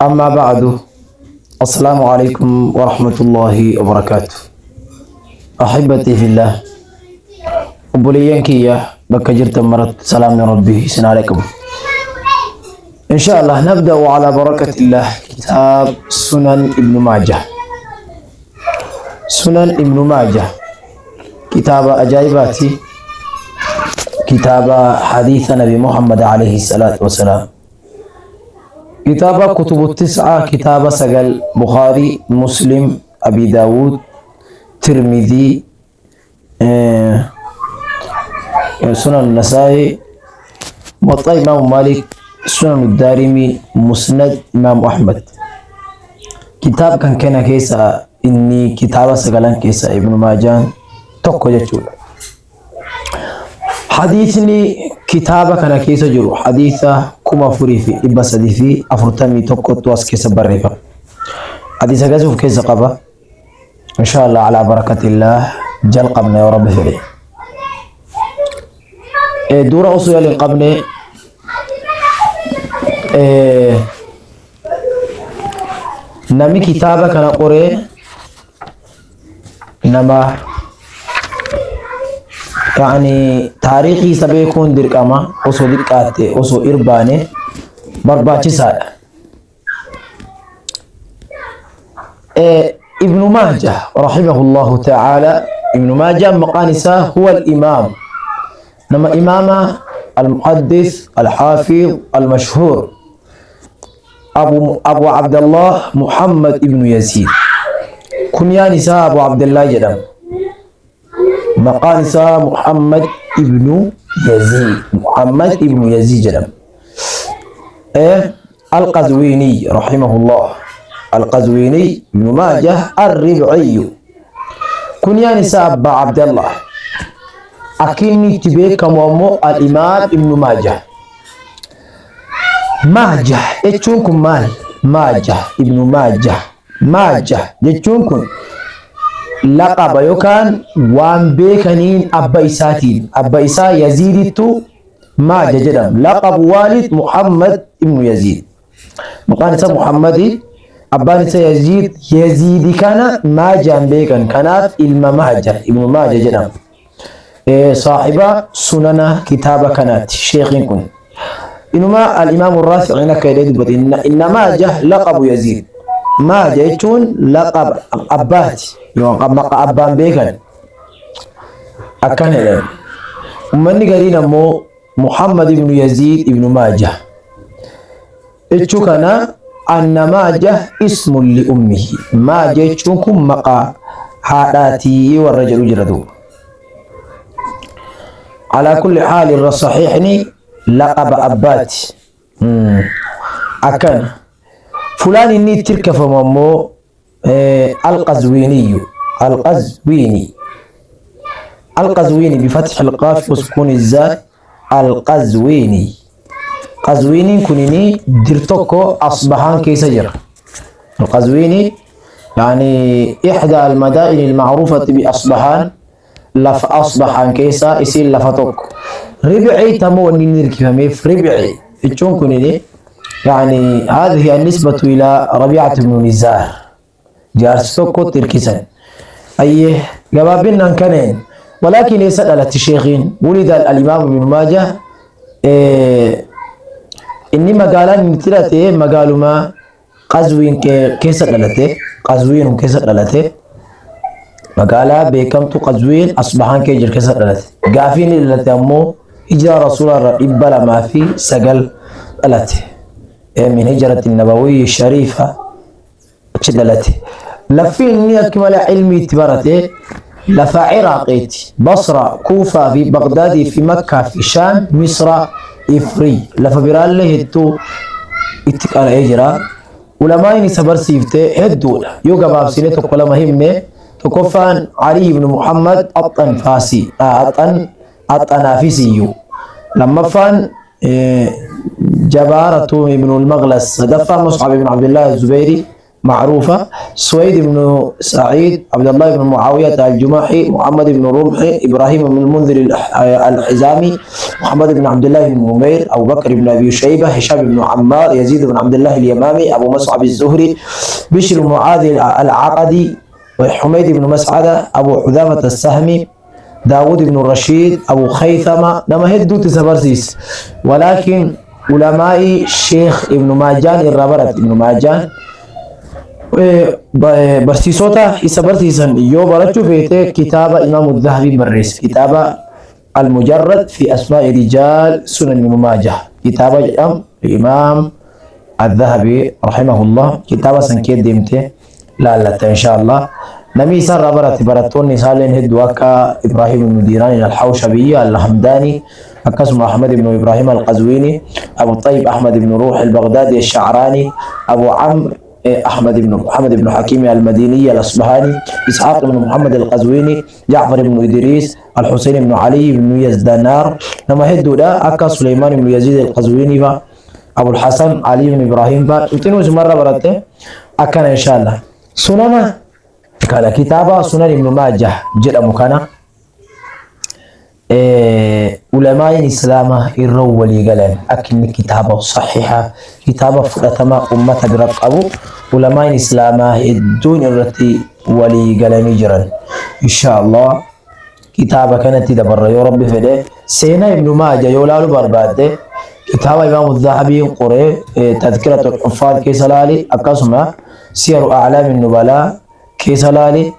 أما بعد، السلام عليكم ورحمة الله وبركاته. أحبتي في الله، وبليانكية بكجرت مرت سلام من ربي سن عليكم. إن شاء الله نبدأ على بركة الله كتاب سنن ابن ماجه. سنن ابن ماجه كتاب أجايباتي، كتاب حديث نبي محمد عليه الصلاة والسلام. كتاب كتب التسعة، كتاب سجل بخاري مسلم أبي داود ترمذي سنن النسائي موطأ إمام مالك سنن الدارمي مسند إمام أحمد. كتاب كان كيسا إني كتاب سجلان كيسا ابن ماجان توكو جتشول. حديثني كتابة كان كيسا جرو حديثة كما فريفي إبا سديفي أفرتمي توكو تواس كيسا بريفا. حديثة قزوف كيسا قبا إن شاء الله على بركة الله جل قبنا يا رب فيه. دورة أصول قبنا نمي كتابة كان قري نما يعني تاريخي سبيكون درقما وسو دقاتي وسو إرباني برباچي سايا. ابن ماجه رحمه الله تعالى، ابن ماجه مقانسة هو الإمام، نما إمامة المحدث الحافظ المشهور أبو عبد الله محمد ابن يزيد. كنيا نساء أبو عبد الله جدام، مقانسة محمد ابن يزيد، محمد ابن يزيد جدام. القزويني رحمه الله، القزويني ابن ماجه الربعي. كنيا نساء أبو عبد الله، أكيني تبيك مومو الإمام ابن ماجه. ماجه يجونكم مال ماجه ابن ماجه. ماجه يجونكم لقب يوكان وان بيكنين أبا إساتين، أبا إسا يزيدتو ماجه جدام. لقب والد محمد ابن يزيد، مقانسة محمدي أبانسة يزيد. يزيد كان ماجه بيكن كانت إلما ماجه ابن ماجه جدام. صاحبة سنن كتابة كانت شيخين كن. إنما الإمام الرافع هناك يدود إن ماجه لقب يزيد. ماجه يكون لقب أبات يوم أبان بيكن أكن لهم. ومن قرينا مو محمد بن يزيد ابن ماجه. إتشوكنا أن ماجه اسم لأمه. ماجه يكون مقا حالاتي والرجل جردو. على كل حال الصحيحني لقب أبات أكن فلان إني تلك فمامو القزويني. القزويني، القزويني بفتح القاف وسكون الزاء. القزويني، قزويني كنيني درتوكو أصبحان كيسجر. القزويني يعني إحدى المدائن المعروفة بأصبحان. لف أصبحان كيسا يصير لفتوك. ربعي تمو نركب ميف ربعي تشون كنيني يعني هذه النسبة إلى ربيعة بن نزار جارستوكو تركيسان. أيه جوابنا كانين، ولكن ليس على الشيخين. ولد الإمام ابن ماجه إني مقالا نتلته مقالو ما قزوين كيسا دلته. قزوين كيسا دلته مقالا بيكمتو قزوين أصبحان كيجر كيسا دلته. قافين دلته أمو هجرة رسول الله إبلا ما في سقل دلته من هجرة النبوية الشريفة دلته. لفين إني أكمل علمي تبارته لفا عراقيتي بصرة كوفة في بغداد في مكة في شام مصر إفري لفا برال له هدو اتقال هجرة. ولمايني سبر سيفته هدولا يوغا بابسيني تقول مهمة تكفان علي بن محمد الطنفاسي الطنافسي. لما فان جبارة ابن المغلس دفع مصعب بن عبد الله الزبيري معروفة. سويد بن سعيد، عبد الله بن معاوية الجماحي، محمد بن رمحي، إبراهيم بن المنذر الحزامي، محمد بن عبد الله بن نمير، أبو بكر بن أبي شيبة، هشام بن عمار، يزيد بن عبد الله اليمامي، أبو مصعب الزهري، بشر بن معاذ العقدي، وحميد بن مسعدة، أبو حذافة السهمي، داود بن الرشيد، أبو خيثمة. نما هدو تسبرسيس، ولكن علماء الشيخ ابن ماجان الرابرت ابن ماجان برسيسوتا إسا برسيسن يو برچو فيته كتاب إمام الذهبي برس، كتاب المجرد في أسماء رجال سنن ابن ماجه، كتاب الإمام الذهبي رحمه الله. كتاب سنكيد ديمته لا إن شاء الله. نمي سر براتون نسالين هدو أكا إبراهيم بن ديران الحوشبي الحمداني، أكاسم أحمد بن إبراهيم القزويني، أبو الطيب أحمد بن روح البغدادي الشعراني، أبو عمرو أحمد بن محمد بن حكيم المديني الأصبهاني، إسحاق بن محمد القزويني، جعفر بن إدريس، الحسين بن علي بن يزدانار. نما هدو دا أكا سليمان بن يزيد القزويني با، أبو الحسن علي بن إبراهيم با. تنوز مرة براتي أكان إن شاء الله. سنن كان كتابة سنن ابن ماجه جرى مكانا علماء الإسلام الرو وليقلن أكن كتابة صحيحة، كتابة فرتما أمة برب أبو علماء الإسلام الدون الرتي وليقلن جرا إن شاء الله. كتابة كانت تدبر يا رب فده سينا ابن ماجه يولالو برباد كتابة إمام الذهبي قرأ تذكرة الحفاظ كيسلالي، أقسمها سير أعلام النبلاء كيسلالي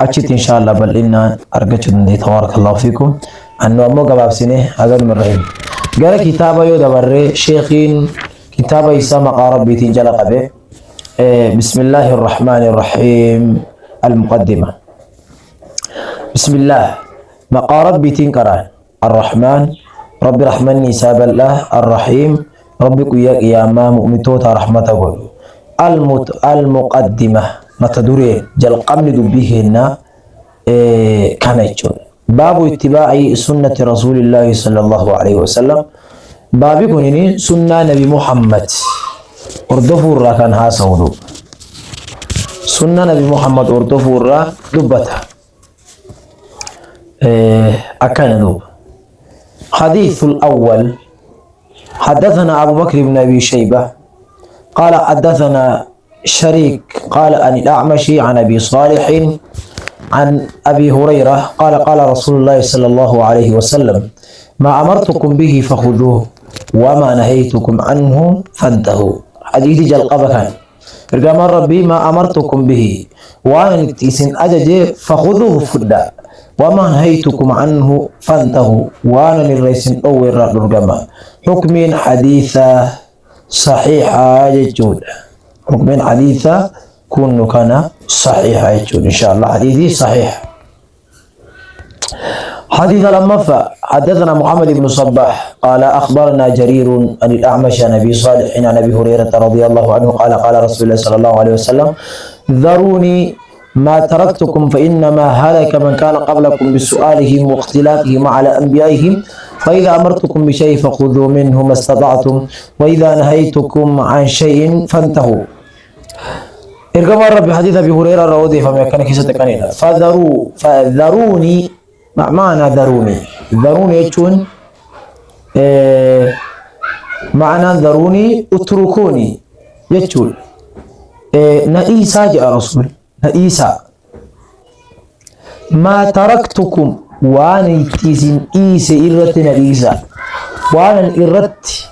أشيت إن شاء الله. بل إن أرجع دي تبارك الله فيكم أنه أمو قباب سنة هذا المرهين قال كتابة يدبر شيخين كتابة يسمى قارب بيتين جلق به. بسم الله الرحمن الرحيم. المقدمة: بسم الله مقارب بيتين قران الرحمن رب رحمن نساب الله الرحيم ربك يا ما مؤمتوتا رحمته. المقدمة متدورين جل قمن دبيهنا كان يجون باب اتباع سنة رسول الله صلى الله عليه وسلم. باب كونين سنة نبي محمد اردفور را كان ها سودو سنة نبي محمد اردفور را دبتها أكان دوب. حديث الأول: حدثنا أبو بكر بن أبي شيبة قال حدثنا شريك قال عن الأعمش عن أبي صالح عن أبي هريرة قال قال رسول الله صلى الله عليه وسلم: ما أمرتكم به فخذوه وما نهيتكم عنه فانتهوا. حديث جل قبكان رقم ربي ما أمرتكم به وأنا نتيسن أجج فخذوه فدا وما نهيتكم عنه فانتهوا وأنا نريسن أول رقم حكم حديثة صحيحة يجود. حكم حديثة كون كان صحيحة يجود إن شاء الله. حديثي صحيح. حديث لما حدثنا محمد بن صباح قال أخبرنا جرير عن الأعمش عن أبي صالح عن أبي هريرة رضي الله عنه قال قال رسول الله صلى الله عليه وسلم: ذروني ما تركتكم فإنما هلك من كان قبلكم بسؤالهم واختلافهم على أنبيائهم، فإذا أمرتكم بشيء فخذوا منه ما استطعتم وإذا نهيتكم عن شيء فانتهوا. إرقام رب حديث أبي هريرة رضي فما كان كيسة كانينا فذروني مع معنى ذروني يجون معنى ذروني اتركوني يجون نئيسا جاء رسول نئيسا ما تركتكم وانا يتيسن إيس إرت نئيسا وانا إرت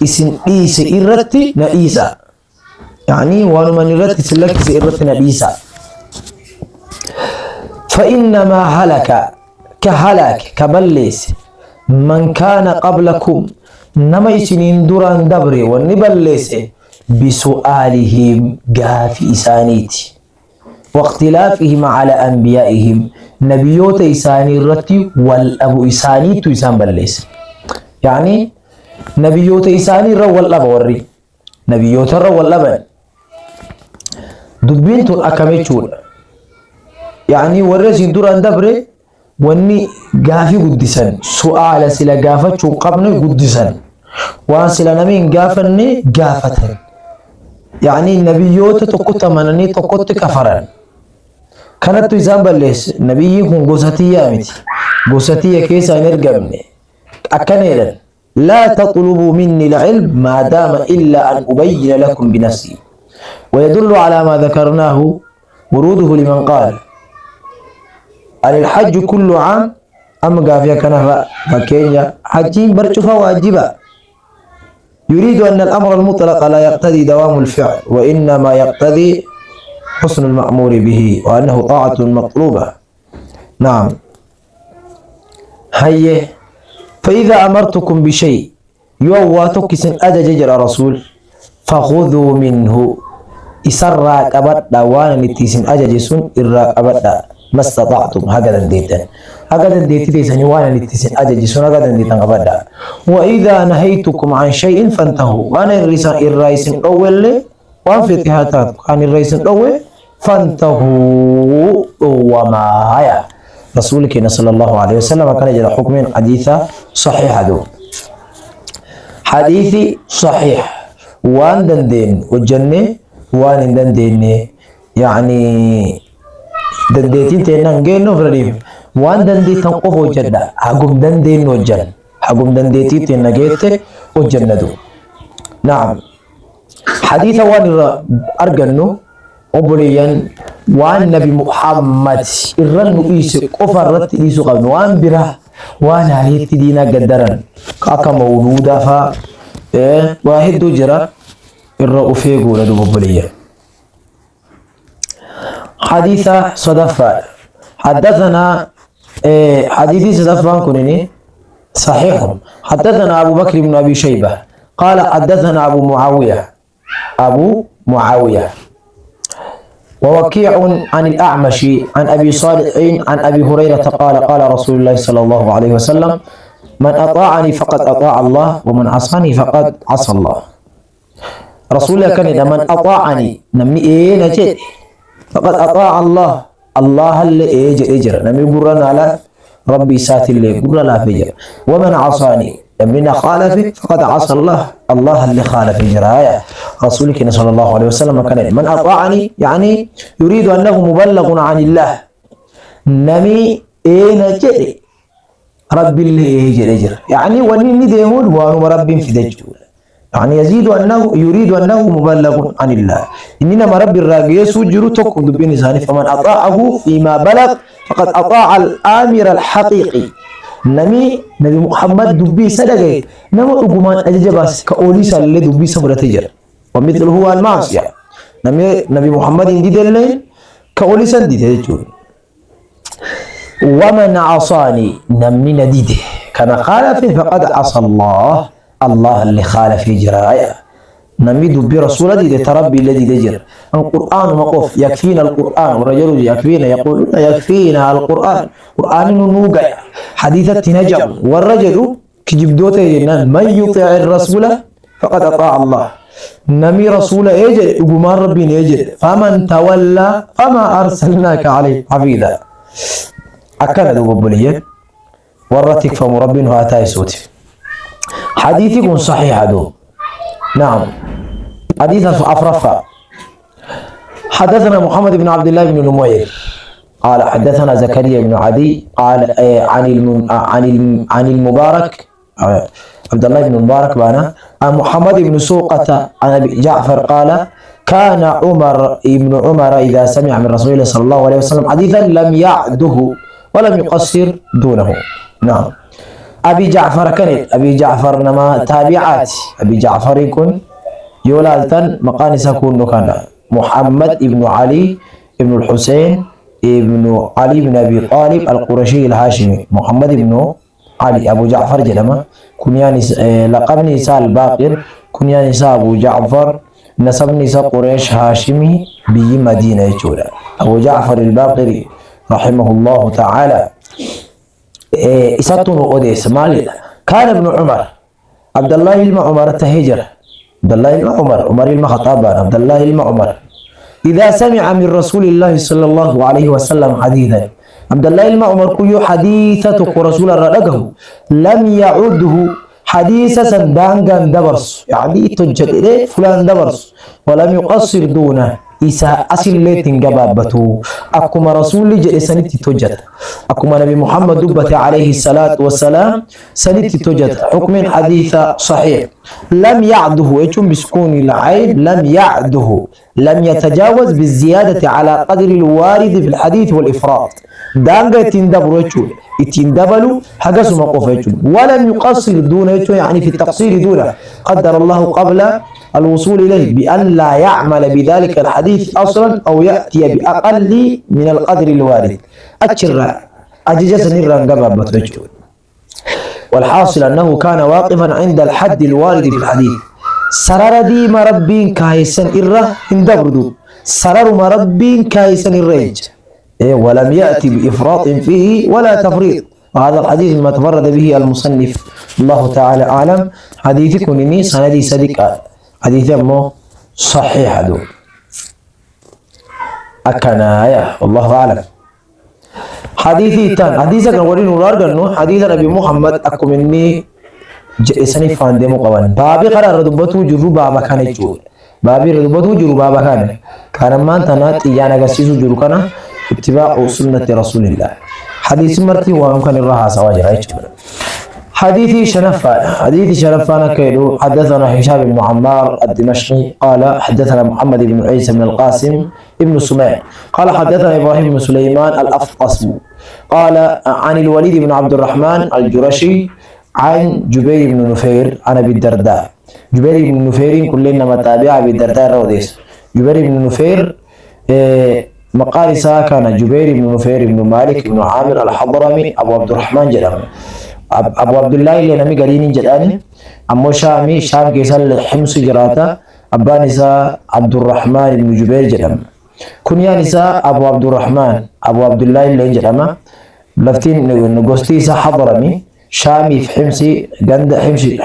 إسن إيس إرت نئيسا يعني وانا من إرت سلك إرت نئيسا. فإنما هلك كهلاك كبليس من كان قبلكم نما يسنين دران دبري ونبليس بسؤالهم غافي إسانيتي واختلافهم على أنبيائهم نبيوت إساني الرتي والأبو إساني إسان بليس. يعني نبيوت إساني رو والأبو وري نبيوت رو والأبن دبينتو أكاميشون يعني ورسين دران دبري واني غافي قدسان سؤال سلا غافتشو قبل قدسان وان سلا نمين غافني غافتن يعني نبيوت تقوت منني تقوت كفرا كانت إذا بلس نبي يكون قوساتية أمتي قوساتية كيسا نرقمني أكنيلا لا تطلبوا مني العلم ما دام إلا أن أبين لكم بنفسي ويدل على ما ذكرناه وروده لمن قال الحج كل عام أما قافيا كان فكينيا حجين برشفة واجبة يريد أن الأمر المطلق لا يقتضي دوام الفعل وإنما يقتضي حسن المأمور به وأنه طاعة مطلوبة. نعم. هيه فإذا أمرتكم بشيء يواتك سن أججر رسول فخذوا منه إسراء أبدا وانا نتيسن أججسون إراء أبدا ما استطعتم هكذا ديتا هكذا ديتا سن وانا نتيسن أججسون هكذا ديتا أبدا وإذا نهيتكم عن شيء فانتهوا وانا الرئيس الأول وان في اتهاتات عن الرئيس الأول فانتهوا وما هيا رسولك صلى الله عليه وسلم كان يجرى حكم حديثة صحيح دو حديثي صحيح وان دندين والجنة وان دندين يعني دنديتين تنانجين نفرديف وان دندي تنقف وجنة حقم دندين وجن حقم دنديتين تنانجيت وجنة دو. نعم. حديث وان أرجنو أبريان وان نبي محمد إرن إيش كفرت إيش قبل وان برا وان عليه دينا قدرن كأك مولودا فا واحد دو جرا الرؤوفي قول دو أبريان. حديث صدفة حدثنا حديث صدفة كنني صحيح. حدثنا أبو بكر بن أبي شيبة قال حدثنا أبو معاوية ووكيع عن الأعمش عن أبي صالح عن أبي هريرة قال قال رسول الله صلى الله عليه وسلم من أطاعني فقد أطاع الله ومن عصاني فقد عصى الله. رسول الله كان من أطاعني نمي نجد فقد أطاع الله اللي إجر نمي قرنا على ربي ساتي اللي قرنا لا فجر ومن عصاني من خالف فقد عصى الله اللي خالف جرايا. رسولك صلى الله عليه وسلم كان من أطاعني يعني يريد أنه مبلغ عن الله نمي نجري ربي اللي إجر يعني وني ديمون وانو ربي في دجول يعني يريد أنه مبلغ عن الله إنما ربي الراقية سجروا تقود بين ثاني فمن أطاعه فيما بلغ فقد أطاع الآمر الحقيقي. نبي محمد دبي صدقه نما أقومان أججباس كأوليس اللي دبي صبر تجر ومثل هو المعصية نبي محمد دي دلين كأوليس دي تجر. ومن عصاني نمي نديده كما خالف فقد عصى الله اللي خالف جرايا نمي دبي رسول دي تربي الذي دجر. القرآن مقف يكفينا القرآن والرجل يكفينا يقولون يكفينا القرآن نوقع حديثة نجم والرجل كجبدوته جنان من يطيع الرسول فقد أطاع الله نمي رسول اجل وقمان ربي اجل فمن تولى فما أرسلناك عليه حفيظا. أكل دو ببلية ورتك فمربين هاتاي صوتي حديثكم صحيح دو. نعم. حديث أفرفا حدثنا محمد بن عبد الله بن نمير قال حدثنا زكريا بن عدي قال عن المبارك عبد الله بن المبارك بانا عن محمد بن سوقة عن أبي جعفر قال كان ابن عمر إذا سمع من رسول الله صلى الله عليه وسلم حديثا لم يعده ولم يقصر دونه. نعم. أبي جعفر كانت أبي جعفر نما تابعات أبي جعفر يكون يولالتن مقانس كون كان محمد ابن علي ابن الحسين ابن علي بن أبي طالب القرشي الهاشمي محمد ابن علي أبو جعفر جلما كنياني لقب نساء الباقر كنياني نساء أبو جعفر نسب نساء قريش هاشمي بي مدينة جولا أبو جعفر الباقري رحمه الله تعالى إساتون أوديس مالي كان ابن عمر عبد الله بن عمر تهجر عبد الله بن عمر المخطاب عبد الله بن عمر إذا سمع من رسول الله صلى الله عليه وسلم حديثا عبد الله بن عمر كل حديثة رسول الرده لم يعده حديث سندانغان دبرس يعني تجد إليه فلان دبرس ولم يقصر دونه إسا أصل ليتن جبابته أكما رسول جئ سنتي توجد أكما نبي محمد دبت عليه الصلاة والسلام سنتي توجد حكم حديث صحيح لم يعده يجم بسكون العين لم يعده لم يتجاوز بالزيادة على قدر الوارد في الحديث والإفراط دانغا يتندبرو يجول يتندبلو حقسو مقوف يجول ولم يقصر دون يجول يعني في التقصير دونه قدر الله قبل الوصول إليه بأن لا يعمل بذلك الحديث أصلا أو يأتي بأقل من القدر الوارد أتشرع أججس نرى قبل بترجول والحاصل أنه كان واقفا عند الحد الوارد في الحديث سرر دي مربين كايسن إره اندبردو سرر مربين كايسن الريج ولم يأتي بإفراط فيه ولا تفريط وهذا الحديث ما تفرد به المصنف الله تعالى أعلم حديثكم إني سندي صديق حديث مو صحيح دول أكنايا والله أعلم حديثي تان حديثك نقولين نورارجنو حديث نبي محمد أكم إني جئسني فاندي مقبل بابي قرار ردبتو جرو بابا كان يجول بابي ردبتو جرو بابا كان ما تنات إيانا قسيسو جرو كان اتباع سنة رسول الله حديث مرتي وممكن الرها سواجر حديثي شرفانا كيلو حدثنا هشام بن عمار الدمشقي قال حدثنا محمد بن عيسى بن القاسم ابن سميع قال حدثنا ابراهيم بن سليمان الافقس قال عن الوليد بن عبد الرحمن الجرشي عن جبير بن نفير عن ابي الدرداء جبير بن نفير كلنا متابع ابي الدرداء روديس جبير بن نفير مقال كان جبير بن نفير بن مالك بن عامر الحضرمي ابو عبد الرحمن جلال أبو عبد الله اللي نمي قرين جداني أمو شام كيسال حمص جراتا أبا نساء عبد الرحمن بن جبير جدام كنيا نساء أبو عبد الرحمن أبو عبد الله اللي جداما لفتين نقوستي سا حضرمي شامي في حمصي قند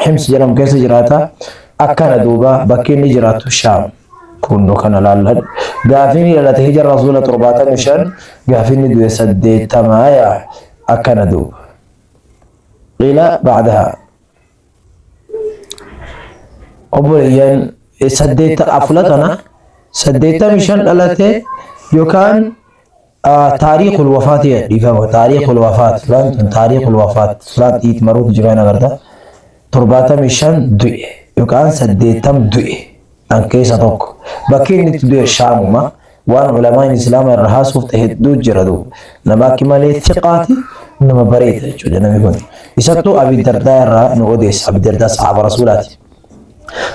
حمص جرام كيس جراتا أكان دوبا بكين جراتو الشام كونو كان لالد قافيني للا تهجر رسولة ترباتا مشان قافيني دو يسدي تمايا أكان دوبا قيل بعدها أبويا سديت أفلتنا سديت مشان ألته يكان تاريخ الوفاة يفهم تاريخ الوفاة فلان تاريخ الوفاة فلان يتمرد جوانا غردا ترباتا مشان دوي يكان سديتم دوي أن كيس توك بكين نتدوي الشام ما وان علماء الإسلام الرهاس وفتهدو جردو نباكي مالي ثقاتي نما بريد جوجا نبي يقول يسطو أبي الدرداء نوديس أبي الدرداء صحابة رسولاتي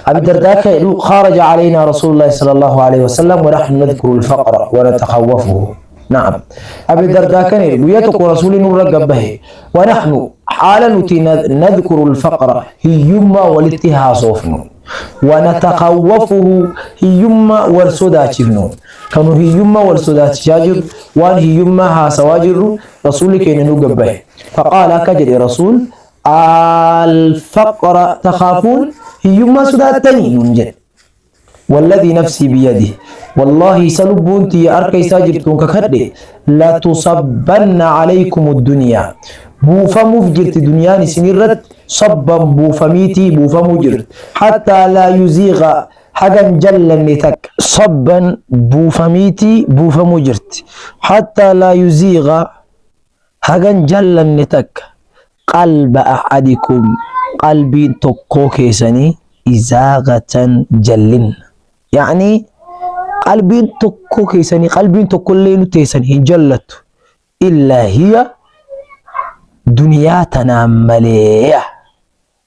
أبي الدرداء كيلو خرج علينا رسول الله صلى الله عليه وسلم ونحن نذكر الفقر ونتخوفه نعم أبي الدرداء كان يتقو رسول نور به ونحن حالا نذكر الفقر هيما والاتها صوفنون ونتخوفه هيما والسودا تشفنون كانوا هيما والسودا تشاجر وان هيما ها سواجر رسولك إنه به فقال كجري رسول الفقر تخافون هيما سودا تاني ننجد والذي نفسي بيده والله سلبونتي أركي ساجرتون كخده لا تصبن عليكم الدنيا بوفا مفجرت دنيا سنرت صبا بوفميتي بوفا مجرت حتى لا يزيغ حقا جل نتك صبا بوفميتي بوفا مجرت حتى لا يزيغ حقا جل نتك قلب أحدكم قلبي تكو كيسني إزاغة جلن يعني قلبي تكو كيسني قلبي تكو لين تيسني جلت إلا هي دنياتنا مليئة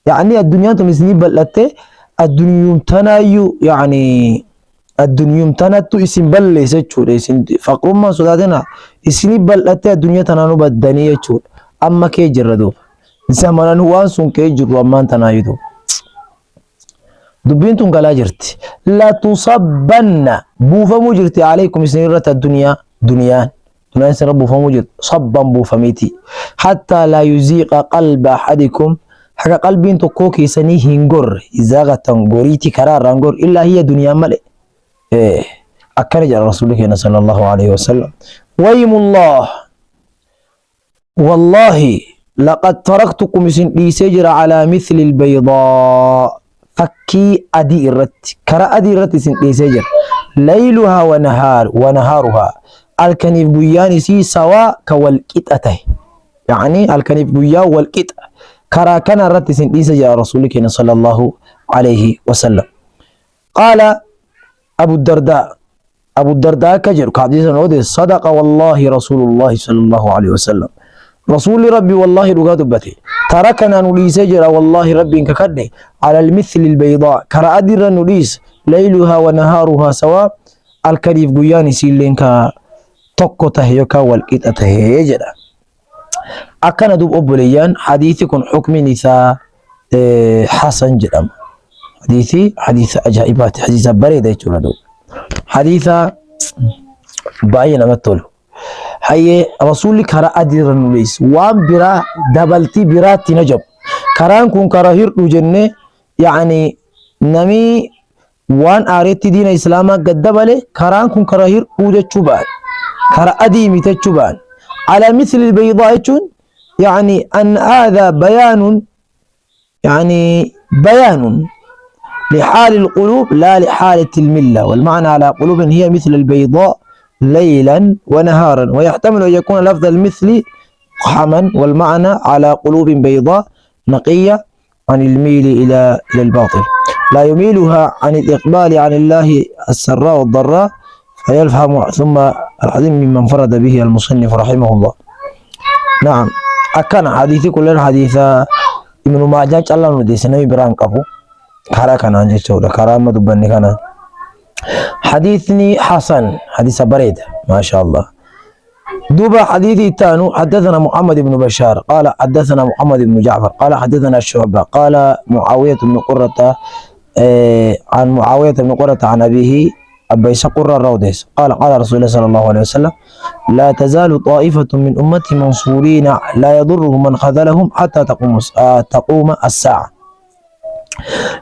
يعني الدنيا تنسني بلته الدنيا تنايو يعني الدنيا تناتو اسم بلله سجود اسم فقر ما سوداتنا اسني بلته الدنيا تنانو بدنيه جود أما كي جردو زمان وانسون كي جرو أما تنايدو دبينتون قلا جرت لا تصبن بوفا مجرتي عليكم سنيرة الدنيا دنيا سنربو فموجد صبا بوفميتي حتى لا يزيق قلب أحدكم حق قلبين تكوكي سني هنغور إزاغة تنغوريتي كرار رنغور إلا هي دنيا ملئ أكرج رسولك صلى الله عليه وسلم ويم الله والله لقد تركتكم سنجر على مثل البيضاء فكي أدي الرت كرا أدي الرت سنجر ليلها ونهارها الكنيف بيان سي سواء كوالكتته يعني الكنيف بيا والكت كرا كان الرت سنجر رسولك صلى الله عليه وسلم. قال أبو الدرداء كجر كحديثا ودي صدق والله رسول الله صلى الله عليه وسلم رسول ربي والله رقاد بتي تركنا نليس جرى والله ربي ككدي على المثل البيضاء كرا أدر نليس ليلها ونهارها سواء الكريف قياني سيلين كا توكو تهيوكا والكيت تهيجرا أكنا دوب أبوليان حديثكم حكم نساء حسن جرم حديث أجائبات حديث بريدة يتولدو حديث باين أمتولو هي رسولك كرا أدير النبيس وان برا دبلتي برات نجب كران كون كراهير وجنة يعني نمي وان آريت دين إسلام قد دبله كران كون كراهير وجه شبان كرا أدي ميت شبان على مثل البيضاء يعني أن هذا بيان يعني بيان لحال القلوب لا لحالة الملة والمعنى على قلوب هي مثل البيضاء ليلا ونهارا ويحتمل أن يكون لفظ المثل حما والمعنى على قلوب بيضاء نقية عن الميل إلى الباطل لا يميلها عن الإقبال عن الله السراء والضراء فيلفهم ثم الحديث ممن فرد به المصنف رحمه الله. نعم أكان حديثي كل الحديث ابن ماجه الله نديس نبي بران كفو كارا كان عنجي شودا كرامة دبني كان حديثني حسن حديث بريد ما شاء الله. دوبا حديثي الثاني حدثنا محمد بن بشار قال حدثنا محمد بن جعفر قال حدثنا الشعبة قال معاوية بن قرة عن معاوية بن قرة عن أبيه أبي قرة الروديس قال قال رسول الله صلى الله عليه وسلم لا تزال طائفة من أمتي منصورين لا يضرهم من خذلهم حتى تقوم الساعة.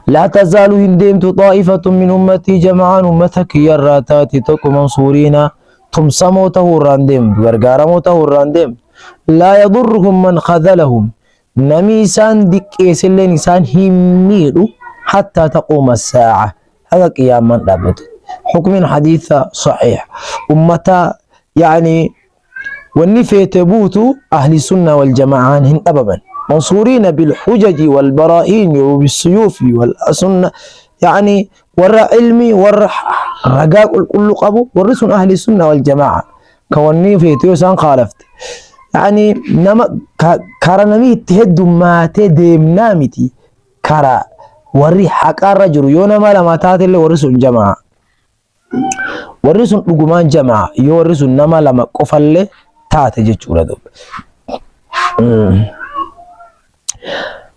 لا تزال هندمت طائفة من أمتي جمعان أمتك يراتات تكو منصورين تمسموته الراندم غرغارموته الراندم لا يضرهم من خذلهم نميسان ديك إسلين إنسان هميرو حتى تقوم الساعة هذا قياما دابت حكم حديث صحيح أمتا يعني والنفي تبوت أهل السنة والجماعة هن أبدا منصورين بالحجج والبراهين وبالسيوف والسنة يعني ورا علمي ورا رقاق كل قبو ورسون أهل السنة والجماعة كوني في تيوسان خالفت يعني نما كارنامي تهد ما تدم نامتي كارا وري حقا رجل يونا ما لما تاتل ورسون جماعة ورسون لقمان جماعة يورسون نما لما قفل تاتي جتشورا دوب.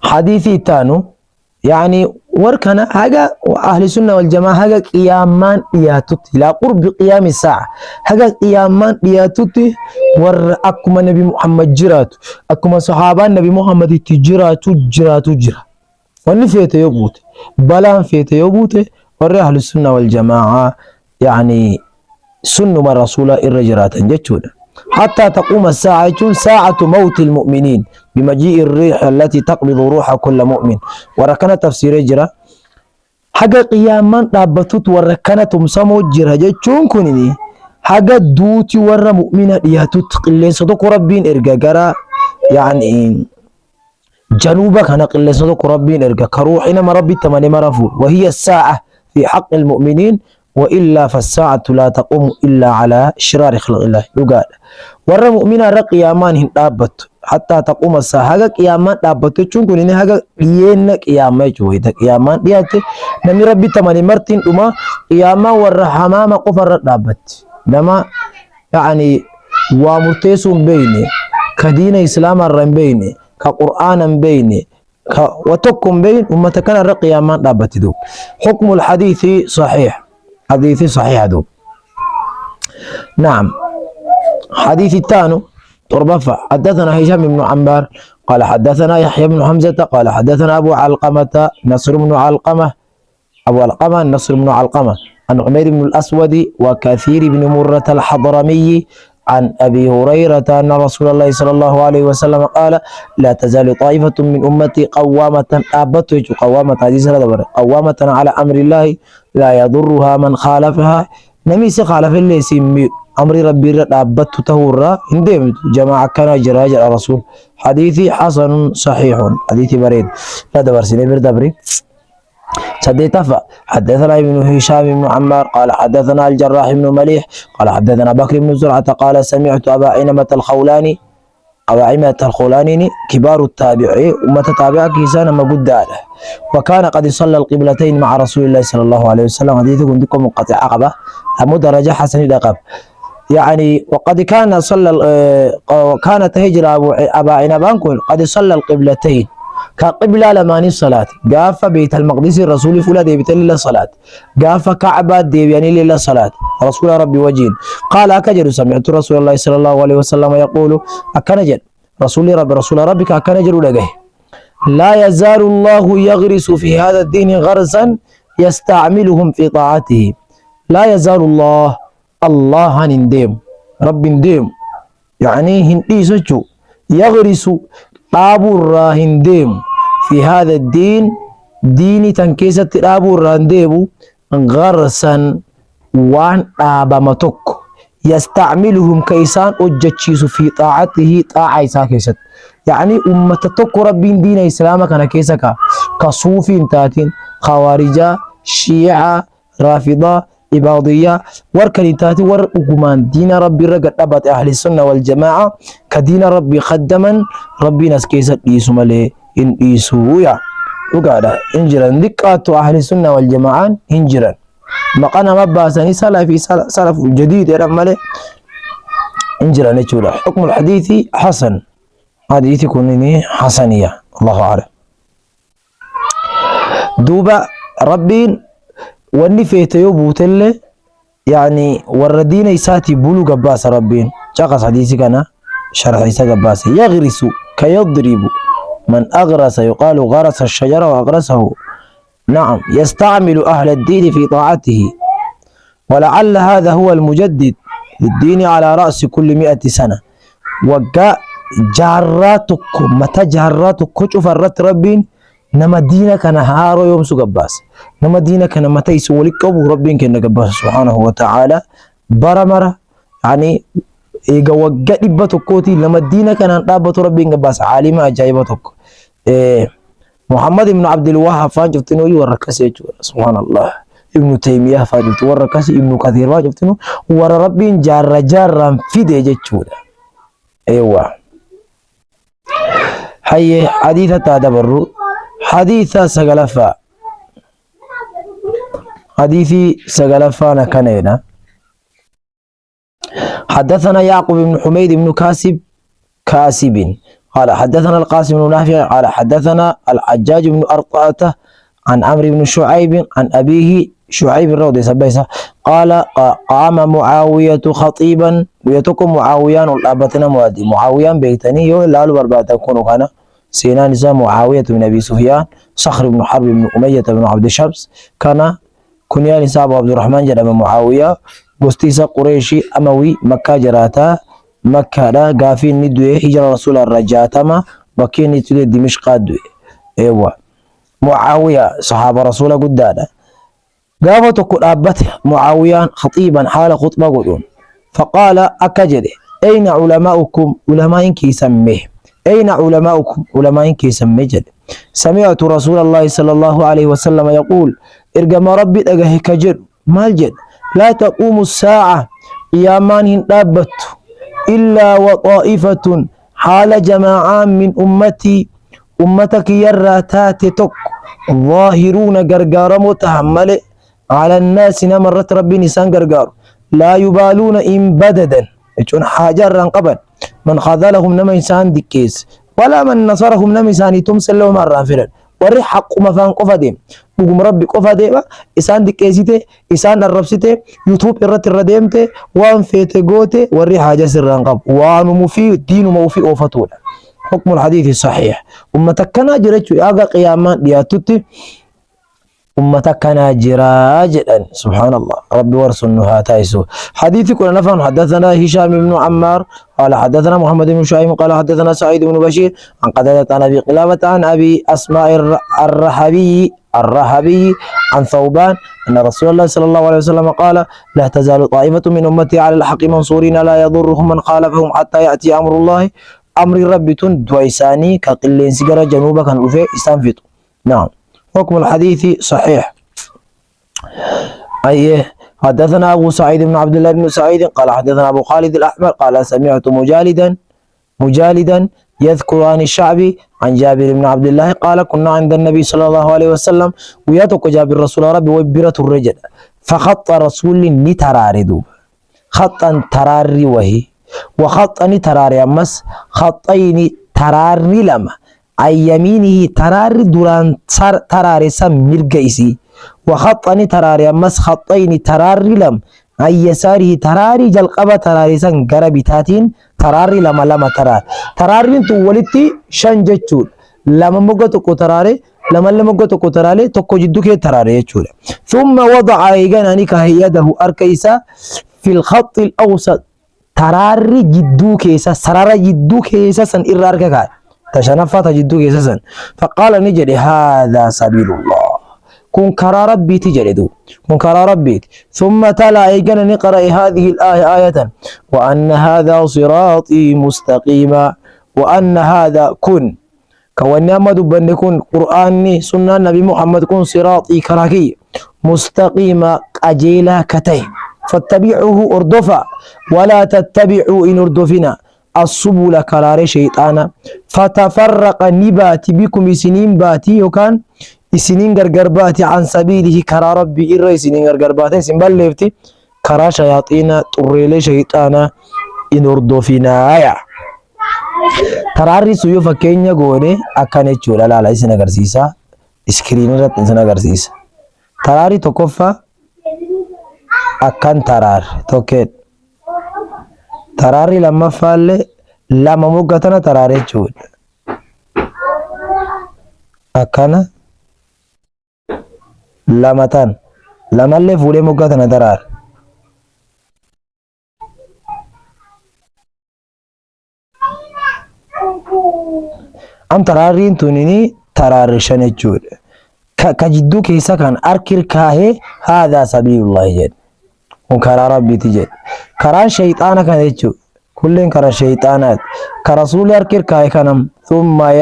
حديثي تانو يعني وركنا هذا أهل السنة والجماعة هذا قيامان دياتوت لا قرب قيام الساعة هذا قيامان دياتوت ور أكما نبي محمد جرات أكما صحابان نبي محمد جرات ونفيت يبوت بلان فيت يبوت ور أهل السنة والجماعة يعني سنة من رسول الرجرات جتشونا حتى تقوم الساعة ساعة موت المؤمنين بمجيء الريح التي تقبض روح كل مؤمن وركنا تفسير جرا حاجة قياما رابطت وركنا تمسمو جرا جتشون كوني حاجة دوتي ور مؤمنة ياتوت قلين صدق ربين إرقا جرا يعني جنوبك هنا قلين صدق ربين إرقا كروحنا مربي تماني مرفو وهي الساعة في حق المؤمنين وإلا فالساعة لا تقوم إلا على شرار خلق الله يقال ورى مؤمنا رقيامان هندابت حتى تقوم الساعة هذا قيامان دابت تشونكو إن هذا قيانا قياما جوه ده قيامان ديات نمي ربي تماني مرتين أما قياما ورى حماما قفر دابت نما يعني ومرتسون بيني كدين إسلام الرم بيني كقرآن بيني وتكم بين أمتكنا رقيامان دابت دو. حكم الحديث صحيح حديثي صحيح دوب. نعم حديث الثاني تربفع حدثنا هشام بن عمار قال حدثنا يحيى بن حمزة قال حدثنا أبو علقمة نصر بن علقمة نصر بن علقمة عن عمير بن الأسود وكثير بن مرة الحضرمي عن أبي هريرة أن رسول الله صلى الله عليه وسلم قال لا تزال طائفة من أمتي قوامة حديث هذا قوامة على أمر الله لا يضرها من خالفها نمي خالف اللي سمي أمر ربي أبت تهورا هندم جماعة كان جراج الرسول حديثي حسن صحيح حديثي بريد لا دبرسني بردبري سديتف حدثنا ابن هشام بن عمار قال حدثنا الجراح بن مليح قال حدثنا بكر بن زرعة قال سمعت أبا عيمة الخولاني كبار التابعين ومتتابع كيسان ما قد له وكان قد صلى القبلتين مع رسول الله صلى الله عليه وسلم حديث عندكم منقطع عقبة درجة حسن دقب يعني وقد كان كانت هجرة أبا عنبان قد صلى القبلتين كقبلة لماني الصلاة قاف بيت المقدس الرسول فلا ديبت لله صلاة قاف كعبة ديبياني لله صلاة رسول ربي وجين قال أكجر سمعت رسول الله صلى الله عليه وسلم يقول أكنجر رسول ربك أكنجر لقه لا يزال الله يغرس في هذا الدين غرسا يستعملهم في طاعته لا يزال الله هنديم رب نديم يعني هندي سجو يغرس أبو الراهنديم في هذا الدين ديني تنكيسة أبو الراهنديم غرسا وان أبامتك يستعملهم كيسان أجتشيس في طاعته طاعة إسا كيست يعني أمتتك ربي دين إسلامك أنا كيسك كصوفي انتاتين خوارجة شيعة رافضة إباضية وركن تاتي ورقمان دين ربي رقد أبات أهل السنة والجماعة كدين ربي خدما ربي نسكيسة إيسو ملي إن إيسو يا وقال إنجرا ذكات أهل السنة والجماعة إنجرا مقانا مباساني سلف جديد يا ملي إنجرا نجولا حكم الحديث حسن حديث كونني حسنية الله أعلم دوبا ربي واني فيتيو بوتله يعني وردين يساتي بلو قباس ربين شخص حديثي كان شرح يسا قباس يغرس كيضرب من أغرس يقال غرس الشجرة وأغرسه نعم يستعمل أهل الدين في طاعته ولعل هذا هو المجدد للدين على رأس كل 100 سنة وقا جاراتك متى جاراتك شوف الرت ربين نما دينك كان هارو يوم سو قباس نما دينك كان متى يسولك ابو ربين كان قباس سبحانه وتعالى برمره يعني ايغا وغا دبتكوتي لما دينك كان دابت ربين قباس عالم عجائبتك محمد بن عبد الوهاب فاجبتنو يوركسي سبحان الله ابن تيميه فاجبت وركسي ابن كثير فاجبتنو ور ربين جار فيدي جچودا ايوا هي حديث تدبر حديث سقلفا نكنينا حدثنا يعقوب بن حميد بن كاسب قال حدثنا القاسم بن نافع قال حدثنا الحجاج بن أرطاة عن عمرو بن شعيب عن أبيه شعيب الروضي سبيسة قال قام معاوية خطيبا ويتكم معاويان الأبتنا موادي معاويان بيتني لا البربات كونوا كان سينان نساء معاوية بن أبي سفيان صخر بن حرب بن أمية بن عبد الشمس كان كنيا نساء عبد الرحمن جرب معاوية قستيسا قريشي أموي مكة جراتا مكة لا قافين ندوي هجر رسول الرجاتما بكين ندوي دمشق دوي ايوه معاوية صحابة رسول قدانا قافتك أبته معاوية خطيبا حال خطبة قدون فقال أكجد أين علماؤكم علماء كي سميه أين علماؤكم علماء كي سمجد سمعت رسول الله صلى الله عليه وسلم يقول ارقم ربي أجه كجد مالجد لا تقوم الساعة قيامان دابت إلا وطائفة حال جماعة من أمتك يرى تاتتك ظاهرون غرغار متحمل على الناس نمرت ربي نسان غرغار لا يبالون إن بددا يجون حاجر قبل من خذلهم نما إنسان دكيس ولا من نصرهم نما إنسان تمسل لهم الرافرين وري حق مفان قفدهم بقوم ربي قفدهم إنسان دكيسيته إنسان الربسيته يوتيوب إرت الرديمته وان فيته قوته وري حاجة سران قب وان مفي دين موفي أوفتونا حكم الحديث الصحيح أمتكنا جريتشو ياغا قيامان دياتوتي أمتك كان جراجا سبحان الله ربي ورسولها تايسو حديثي كنا نفهم حدثنا هشام بن عمار قال حدثنا محمد بن شعيب قال حدثنا سعيد بن بشير عن قتادة عن أبي قلابة عن أبي أسماء الرهبي عن ثوبان أن رسول الله صلى الله عليه وسلم قال لا تزال طائفة من أمتي على الحق منصورين لا يضرهم من خالفهم حتى يأتي أمر الله أمر رب دويساني كقلين سجرة جنوبا كان أوفي استنفط نعم حكم الحديث صحيح أيه حدثنا أبو سعيد بن عبد الله بن سعيد قال حدثنا أبو خالد الأحمر قال سمعت مجالدا يذكر عن الشعبي عن جابر بن عبد الله قال كنا عند النبي صلى الله عليه وسلم ويتوك جابر رسول ربي وبرة الرجل فخط رسول نترارد خطا تراري وهي وخطا تراري أمس خطين تراري لما عن يمينه تراري دوران تراري سم مرقيسي وخطني تراري أمس خطين تراري لم عن يساره تراري جلقبة تراري سن قربي تاتين تراري لما تراري انتو ولدتي شن جتشول لما مقتكو تراري لما مقتكو تراري تكو جدوك تراري جتشول ثم وضع ايقاناني كهيده أركيسا في الخط الأوسط تراري جدوك يسا سراري جدوك يسا سن إراركا تشنفت جدوك يسا سن فقال نجري هذا سبيل الله كن كرى ربي تجلدو كن كرى ربي ثم تلا ايقنا نقرأ هذه الآية آية وأن هذا صراطي مستقيما وأن هذا كن كواني أمد بنكون قرآني سنة نبي محمد كن صراطي كراكي مستقيما أجيلا كتي فاتبعوه أردفا ولا تتبعوا إن أردفنا السبل كرار شيطانا فتفرق نباتي بكم سنين باتي وكان isiniin gargar baati an sabiilihi karaa rabbii irra isiniin gargar baate isin balleefti karaa shayaaxiina xurreelee shayxaanaa in hordofinaaya. Taraarri sun yoo fakkeenya goone akkana jechuudha laala isin agarsiisa iskiriin irratti isin agarsiisa. Taraarri tokkoffaa akkan taraar tokkeen taraarri lammaffaallee lama moggatana taraare jechuudha akkana lamatan lamallee fuudhee moggatana taraar am taraarriin tunini taraarri shan jechuudha ka jidduu keessa kan harkir kaahee haadaa sabiilullahi jedhe kun karaa rabbiiti jedhe karaan shayxaana kana jechuudha kulleen karaa shayxaanaati ka rasuulli harkir kaahee kanam thumma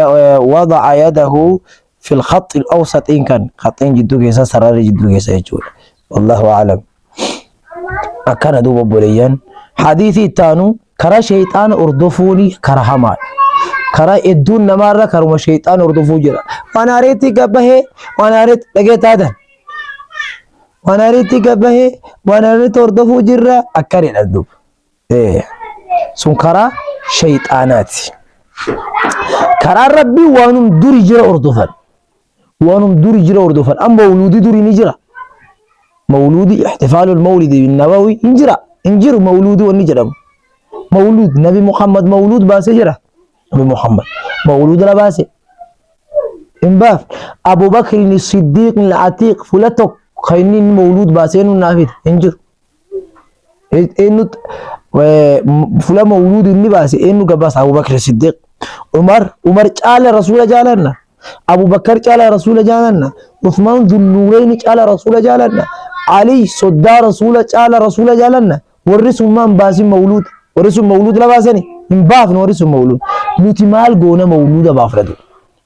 wada'a yadahu في الخط الأوسط إن كان خطين جدو كيسا سراري جدو كيسا يجول والله أعلم أكان دوب بوليان حديثي تانو كرا شيطان أردفوني كرا حمال كرا إدون نمارا كرا شيطان أردفو جرا وانا ريتي قبه وانا ريت لقيت هذا وانا ريتي قبه وانا ريت أردفو جرا أكارين الدوب إيه سن كرا شيطانات كرا ربي وانم دوري جرا أردفن وانم دوري جرا أردفن أما مولودي دوري نجرا مولودي احتفال المولد بالنبوي انجرا مولودي ونجرا مولود نبي محمد مولود باسي جرا نبي محمد مولود لا باسي انباف أبو بكر الصديق العتيق فلتك خينين مولود باسين ونافذ انجر إنه فلا مولود إني باسي إنه قباس أبو بكر الصديق عمر قال رسول جالنا أبو بكر قال رسول جالنا عثمان ذو النورين قال رسول جالنا علي صدى رسول قال رسول جالنا ورث من باسي مولود ورث مولود لا باسني من باف ورث مولود نتمال غونا مولود بافردو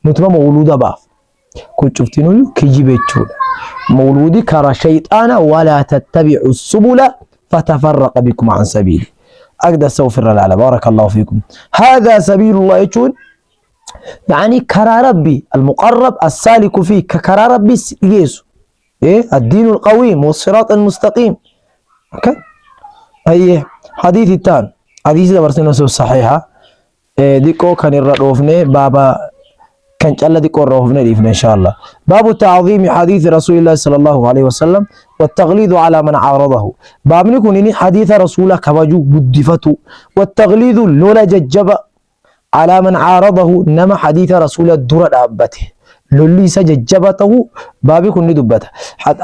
نتما مولود باف كنت شفتينو كيجيبتشو مولودي كرا شيطان ولا تتبعوا السبل فتفرق بكم عن سبيله أقدر استغفر الله بارك الله فيكم هذا سبيل الله يجون يعني كرا ربي المقرب السالك فيه ككرا ربي يسو إيه الدين القويم والصراط المستقيم okay. أيه حديث التان حديث برسنا صحيحة إيه ديكو كان الرؤوفني بابا كان الله ديكو الرؤوفني ديفنا إن شاء الله باب تعظيم حديث رسول الله صلى الله عليه وسلم والتغليظ على من عارضه باب نكون إني حديث رسوله كوجو بدفته والتغليظ لولا ججب على من عارضه نما حديث رسول الدرة أبته لولي سججبته بابي كن دبته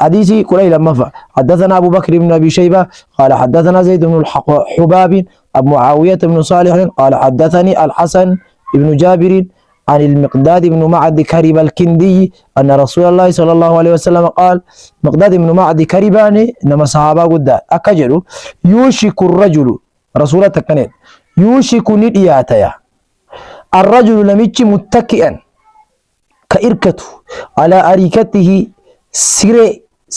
حديثي قري لما حدثنا أبو بكر بن أبي شيبة قال حدثنا زيد بن الحباب أبو معاوية بن صالح قال حدثني الحسن بن جابر عن المقداد بن معد كرب الكندي أن رسول الله صلى الله عليه وسلم قال مقداد بن معد كرباني نما صحابة قد أكجلوا يوشك الرجل رسول تكنين يوشك ندياتيا الرجل لم يجي متكئا كإركته على أريكته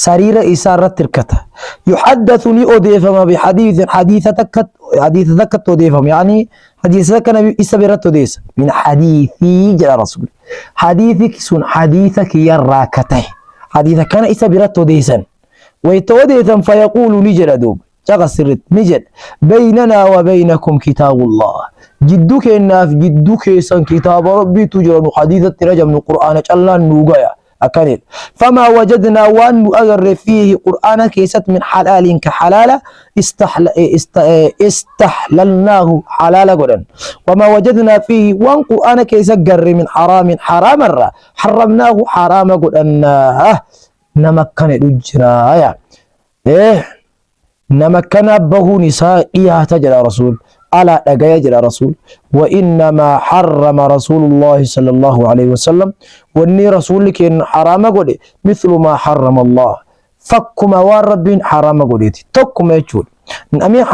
سرير إسارة تركته يحدثني أضيفهم بحديث حديث تكت أضيفهم يعني حديث كان إسابرت أضيس من حديثي جل رسول حديثك سن حديثك يراكته حديث كان إسابرت أضيسا ويتوديثا فيقول نجل دوب جغسرت نجل بيننا وبينكم كتاب الله جدك الناف جدك سن كتاب ربي تجرن حديث الترجم من القرآن الله نوغايا أكنت فما وجدنا وأن أجر فيه قرآن كيست من حلال كحلالة استحللناه حلال قرن وما وجدنا فيه وأن قرآن كيست جر من حرام حراما حرمناه حرام قرن نمكن الجرايا نمكن به نساء تجرى رسول على دقايا رسول وإنما حرم رسول الله صلى الله عليه وسلم واني رسولك إن حرام قولي مثل ما حرم الله فكما ورب حرام قولي تكما يجول نمي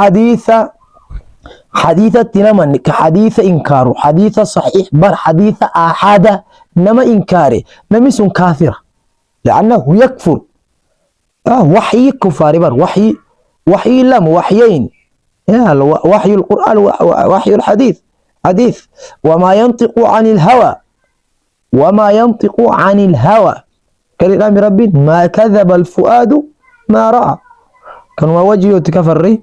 حديث تنمن كحديث إنكار حديث صحيح بل حديث آحاد نما إنكاري نمس كافر لأنه يكفر وحي كفار بر وحي لم وحيين وحي القرآن وحي الحديث حديث وما ينطق عن الهوى كلام ربي ما كذب الفؤاد ما رأى كان وجهه تكفر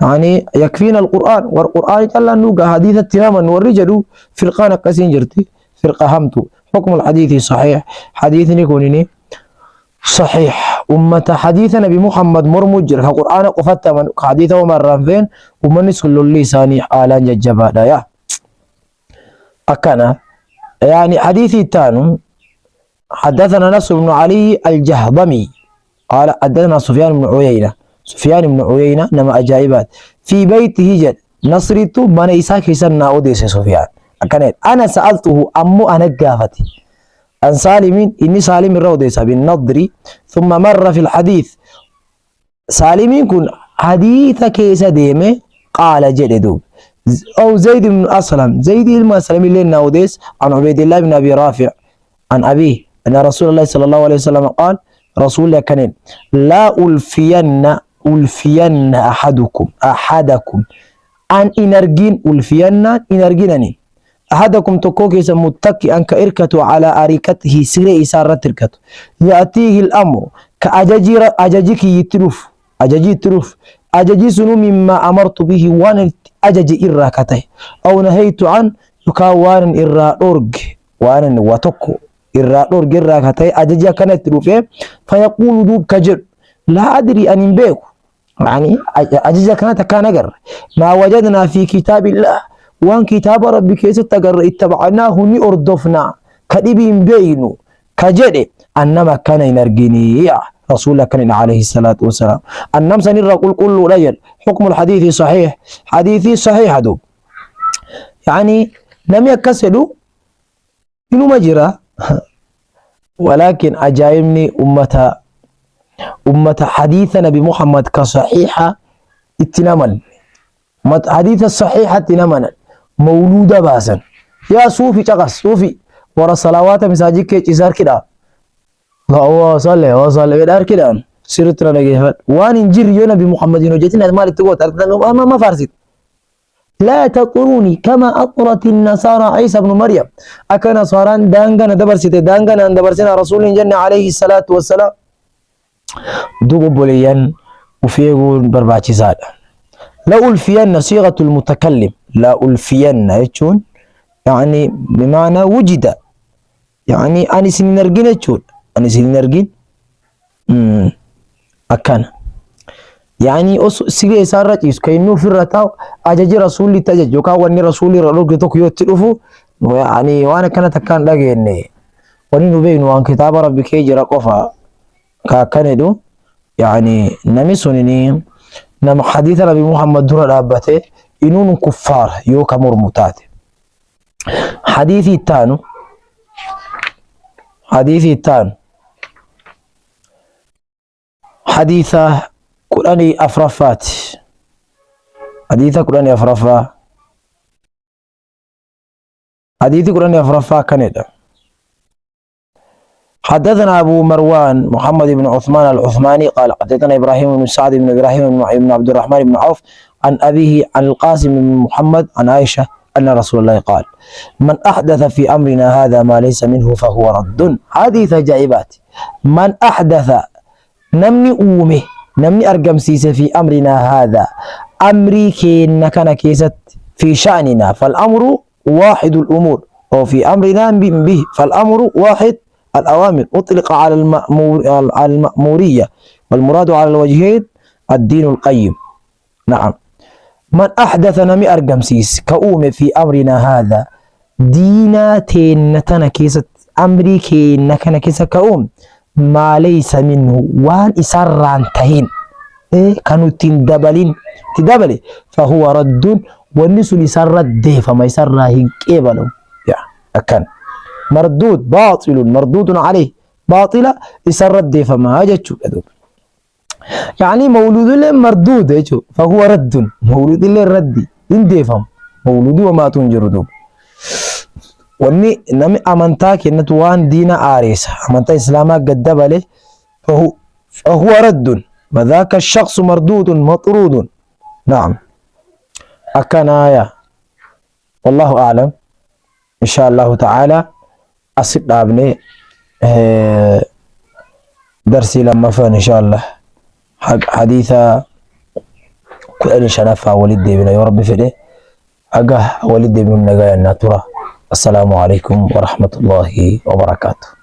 يعني يكفينا القرآن والقرآن قال نوقع حديث التماما والرجل فرقان قسين جرتي فرقة همتو حكم الحديث صحيح حديث نكونني صحيح أمة حديث نبي محمد مرمجر كقرآن قفت من حديث ومران فين ومن سل اللسان آلان ججبادا يا أكنا يعني حديثي تانو حدثنا نصر بن علي الجهضمي قال حدثنا سفيان بن عيينة نما أجايبات في بيته جد نصرته من إساك سنة أوديس سفيان أكنا أنا سألته أمو أنا قافتي عن سالم إني سالم الروديس بالنضر ثم مر في الحديث سالم كن حديث كيس ديمه قال جددو أو زيد بن أسلم زيد المسلم اللي نوديس عن عبيد الله بن أبي رافع عن أبيه أن رسول الله صلى الله عليه وسلم قال رسول الله كان لا ألفين أحدكم أن إنرجينني أحدكم تكوكي متكئا كإركته على أريكته سري إسارة تركته يأتيه الأمر كأجاجك يترف أجاجي سنو مما أمرت به وان أجاجي إراكته أو نهيت عن يكاوان إرا أورج وان وتكو إرا أورج إراكته أجاجي كانت ترفه فيقول دوب كجر لا أدري أن ينبيك يعني أجاجي كانت كانجر ما وجدنا في كتاب الله وان كتاب ربي كيس تقر اتبعناه ني أردفنا كدبين بينو كجدي أنما كان ينرجيني رسول الله كان عليه الصلاة والسلام النم سنير قل كل رجل حكم الحديث صحيح حديثي صحيح هدو يعني لم يكسلوا إنه مجرى ولكن أجايبني أمة حديث نبي محمد كصحيحة اتنمل حديث الصحيحة اتنمل مولودة باسا يا صوفي تقص صوفي ورا الصلوات مساجد كي تسار كده لا وصلي بدار كده سيرتنا نجيفات وان انجر يونا بمحمد وجتنا مالك تقول ما فارسيت لا تطروني كما أطرت النصارى عيسى بن مريم أكن صاران دانغنا دبرسنا رسول جنة عليه الصلاة والسلام دوغو بوليان وفيقون برباچي زاد لا ألفين صيغة المتكلم لا ألفين يجون يعني بمعنى وجد يعني أنا سنرجين يجون أنا سنرجين أكان يعني سيجي سارة إيش كأنه في الرتاو أجج رسولي تجج وكا وني رسولي رلوك توك يوتلفو يعني وأنا كانت أكان لقيني ونين بين وان كتاب ربك يجرى قفا كاكندو يعني نمسوني نم حديث نبي محمد دور الأبته إنون كفار يو كمرمتات حديثي التانو حديثة قرآني أفرفات حديثة قرآني أفرفا كندا حدثنا أبو مروان محمد بن عثمان العثماني قال حدثنا إبراهيم بن سعد بن إبراهيم بن عبد الرحمن بن عوف عن أبيه عن القاسم بن محمد عن عائشة أن رسول الله قال من أحدث في أمرنا هذا ما ليس منه فهو رد. حديث جائبات من أحدث نمني أومه نمني أرقم سيسة في أمرنا هذا أمري كي كان كيست في شأننا فالأمر واحد الأمور أو في أمرنا به فالأمر واحد الأوامر أطلق على المأمورية والمراد على الوجهين الدين القيم. نعم من أحدث نمي أرقم سيس كأوم في أمرنا هذا دينا تنتنا كيست أمري كينا كيست كأوم ما ليس منه وان إسران تهين كانوا تدبلي فهو رد والنسو يسرد ده فما يسره كيبلو يا أكن مردود باطل مردود عليه باطلة يسرد ده فما هاجتشو يعني مولود له مردود يجو فهو رد مولود له ردي إن دفهم مولود وما تنجردو وني نمي أمانتا كنت وان دين آريس أمانتا إسلاما قدب له فهو رد وذاك الشخص مردود مطرود. نعم أكن آية والله أعلم إن شاء الله تعالى أصد أبني درسي لما فان إن شاء الله حديثة كل شنفة ولد بنا يا رب فده أجا ولد بنا جاي الناتورة. السلام عليكم ورحمة الله وبركاته.